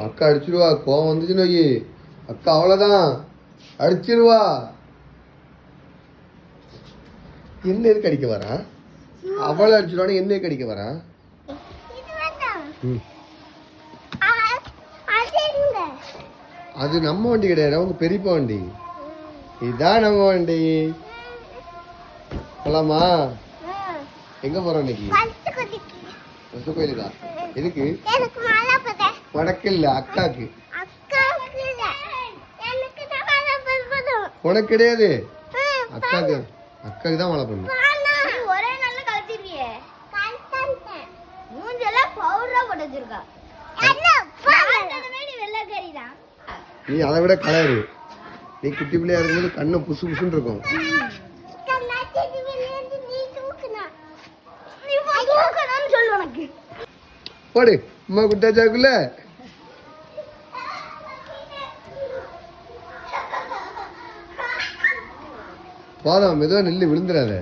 அக்கா அடிச்சிருவா, கோவம் வந்துச்சுன்னு வை. அக்கா அவ்வளவுதான், அடிச்சிருவா. என்ன எதுக்கு அடிக்க வரா? அவளை அடிச்சிருவானு என்ன எதுக்கு அடிக்க வரா? அது நம்ம வண்டி கிடையாது, அவங்க பெரியப்பா வண்டி. இதுதான் நம்ம வண்டி. போலாமா? எங்க போறோம் இன்னைக்கு? கோயிலுக்கா? எதுக்கு? உனக்கு இல்ல, அக்காக்கு. உனக்கு கிடையாது, அக்காக்கு. அக்காக்கு தான் மழை பண்ணும். ஒரே நாள்ல கலத்திடுவியே. மூஞ்செல்லாம் பவுடரா போட்டு வச்சிருக்கா. நீ அதை விட கலரு. நீ குட்டி பிள்ளையா இருக்கும்போது கண்ணு புசு புசுன்னு இருக்கும். போடு அம்மா குட்டாச்சாக்குள்ள. போதும், மெதுவா நெல்லு விழுந்துடாத.